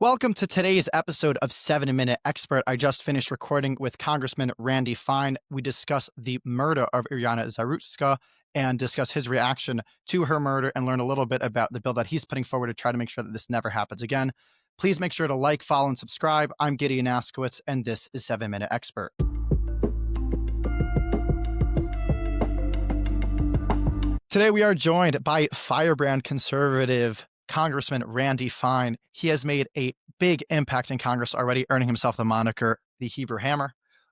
Welcome to today's episode of 7 Minute Expert. I just finished recording with Congressman Randy Fine. We discuss the murder of Iryana Zarutska and discuss his reaction to her murder and learn a little bit about the bill that he's putting forward to try to make sure that this never happens again. Please make sure to like, follow, and subscribe. I'm Gideon Askowitz, and this is 7 Minute Expert. Today, we are joined by firebrand conservative Congressman Randy Fine. He has made a big impact in Congress already, earning himself the moniker the Hebrew Hammer.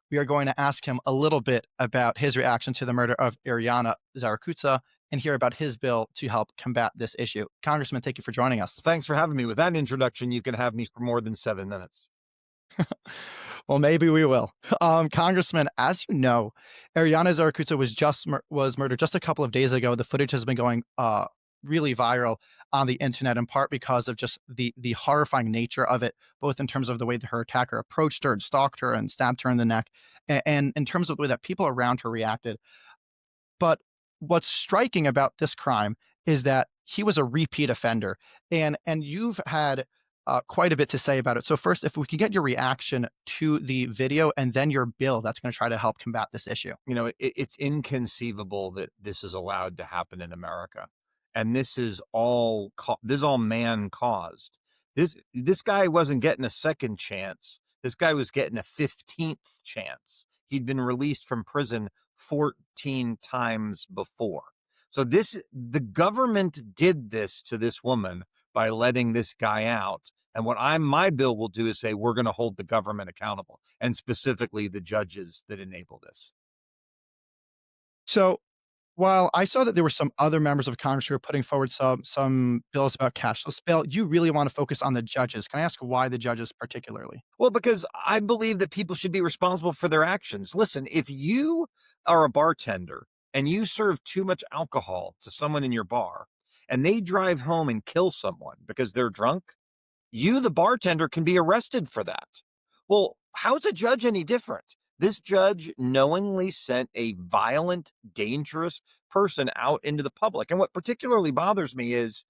We are going to ask him a little bit about his reaction to the murder of Iryana Zarutska and hear about his bill to help combat this issue. Congressman, thank you for joining us. Thanks for having me. With that introduction, you can have me for more than 7 minutes. Well, maybe we will. Congressman, as you know, Iryana Zarutska was murdered just a couple of days ago. The footage has been going really viral on the internet, in part because of just the horrifying nature of it, both in terms of the way that her attacker approached her and stalked her and stabbed her in the neck, and in terms of the way that people around her reacted. But what's striking about this crime is that he was a repeat offender, and you've had quite a bit to say about it. So first, if we could get your reaction to the video and then your bill that's going to try to help combat this issue. You know, it's inconceivable that this is allowed to happen in America. And this is all man caused. This guy wasn't getting a second chance. This guy was getting a 15th chance. He'd been released from prison 14 times before. So the government did this to this woman by letting this guy out. And what my bill will do is say we're going to hold the government accountable, and specifically the judges that enable this. So while I saw that there were some other members of Congress who were putting forward some bills about cashless bail, you really want to focus on the judges. Can I ask why the judges particularly? Well, because I believe that people should be responsible for their actions. Listen, if you are a bartender and you serve too much alcohol to someone in your bar and they drive home and kill someone because they're drunk, you, the bartender, can be arrested for that. Well, how's a judge any different? This judge knowingly sent a violent, dangerous person out into the public. And what particularly bothers me is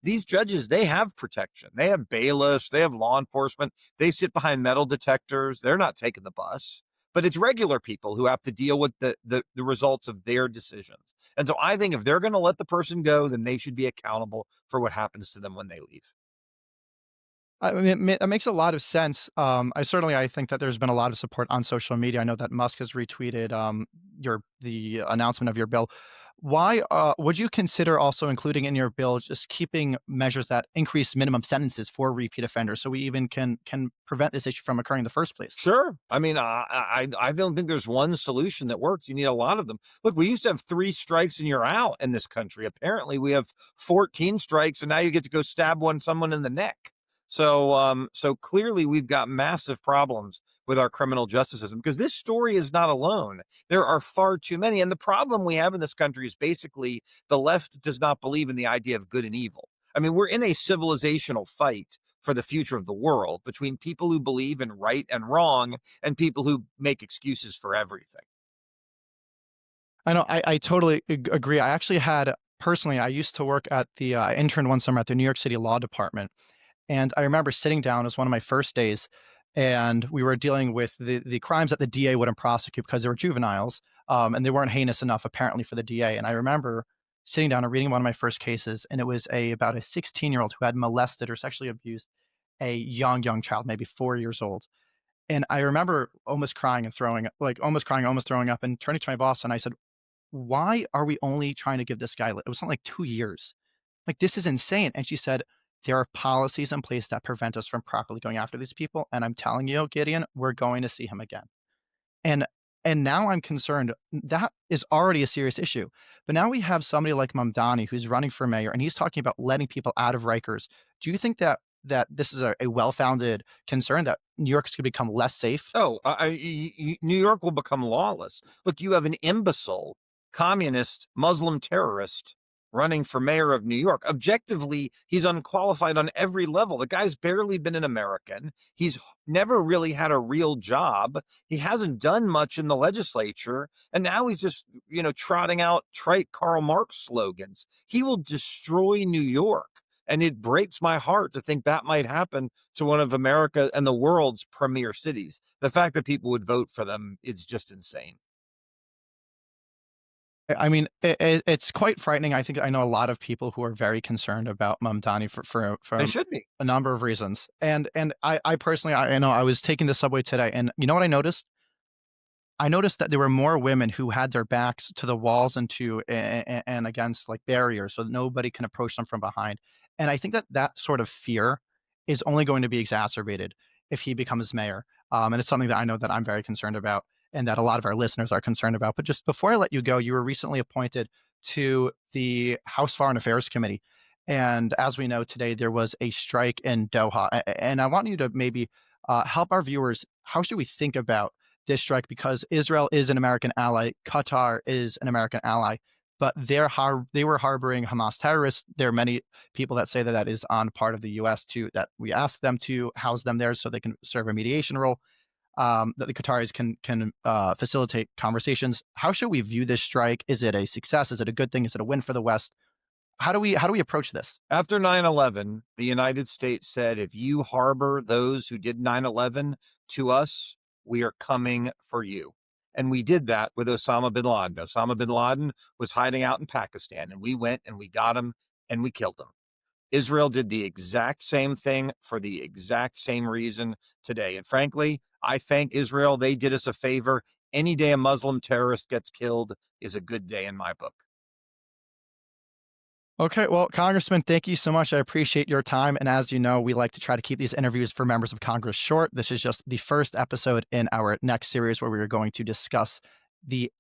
these judges, they have protection. They have bailiffs, they have law enforcement, they sit behind metal detectors. They're not taking the bus. But it's regular people who have to deal with the results of their decisions. And so I think if they're going to let the person go, then they should be accountable for what happens to them when they leave. I mean, it makes a lot of sense. I think that there's been a lot of support on social media. I know that Musk has retweeted the announcement of your bill. Why would you consider also including in your bill just keeping measures that increase minimum sentences for repeat offenders, so we even can prevent this issue from occurring in the first place? Sure. I mean, I don't think there's one solution that works. You need a lot of them. Look, we used to have 3 strikes and you're out in this country. Apparently, we have 14 strikes, and now you get to go stab someone in the neck. So clearly we've got massive problems with our criminal justice system, because this story is not alone. There are far too many. And the problem we have in this country is basically the left does not believe in the idea of good and evil. I mean, we're in a civilizational fight for the future of the world between people who believe in right and wrong and people who make excuses for everything. I know. I totally agree. I actually had personally. I used to work at I interned one summer at the New York City Law Department. And I remember sitting down as one of my first days, and we were dealing with the crimes that the DA wouldn't prosecute because they were juveniles, and they weren't heinous enough apparently for the DA. And I remember sitting down and reading one of my first cases, and it was about a 16-year-old who had molested or sexually abused a young child, maybe 4 years old. And I remember almost crying and almost throwing up, and turning to my boss, and I said, "Why are we only trying to give this guy?" It was something like 2 years. Like, this is insane. And she said, there are policies in place that prevent us from properly going after these people. And I'm telling you, Gideon, we're going to see him again. And now I'm concerned that is already a serious issue. But now we have somebody like Mamdani who's running for mayor, and he's talking about letting people out of Rikers. Do you think that this is a well-founded concern that New York's going to become less safe? Oh, New York will become lawless. Look, you have an imbecile, communist, Muslim terrorist running for mayor of New York. Objectively, he's unqualified on every level. The guy's barely been an American. He's never really had a real job. He hasn't done much in the legislature. And now he's just, trotting out trite Karl Marx slogans. He will destroy New York. And it breaks my heart to think that might happen to one of America and the world's premier cities. The fact that people would vote for them is just insane. I mean, it's quite frightening. I think I know a lot of people who are very concerned about Mamdani for They should be. a number of reasons. And I personally, I know I was taking the subway today, and you know what I noticed? I noticed that there were more women who had their backs to the walls and to and against like barriers, so that nobody can approach them from behind. And I think that that sort of fear is only going to be exacerbated if he becomes mayor. And it's something that I know that I'm very concerned about, and that a lot of our listeners are concerned about. But just before I let you go, you were recently appointed to the House Foreign Affairs Committee, and as we know today, there was a strike in Doha, and I want you to maybe help our viewers. How should we think about this strike, because Israel is an American ally, Qatar is an American ally, but they were harboring Hamas terrorists. There are many people that say that that is on part of the U.S. too. That we ask them to house them there so they can serve a mediation role. That the Qataris can facilitate conversations. How should we view this strike? Is it a success? Is it a good thing? Is it a win for the West? How do we approach this? After 9/11, the United States said, if you harbor those who did 9/11 to us, we are coming for you. And we did that with Osama bin Laden. Osama bin Laden was hiding out in Pakistan, and we went and we got him and we killed him. Israel did the exact same thing for the exact same reason today. And frankly, I thank Israel. They did us a favor. Any day a Muslim terrorist gets killed is a good day in my book. Okay, well, Congressman, thank you so much. I appreciate your time. And as you know, we like to try to keep these interviews for members of Congress short. This is just the first episode in our next series where we are going to discuss the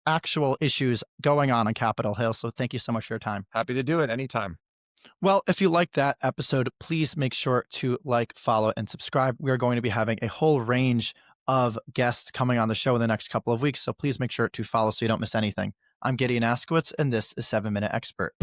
actual issues going on Capitol Hill. So thank you so much for your time. Happy to do it anytime. Well, if you liked that episode, please make sure to like, follow, and subscribe. We are going to be having a whole range of guests coming on the show in the next couple of weeks. So please make sure to follow so you don't miss anything. I'm Gideon Askowitz, and this is 7 Minute Expert.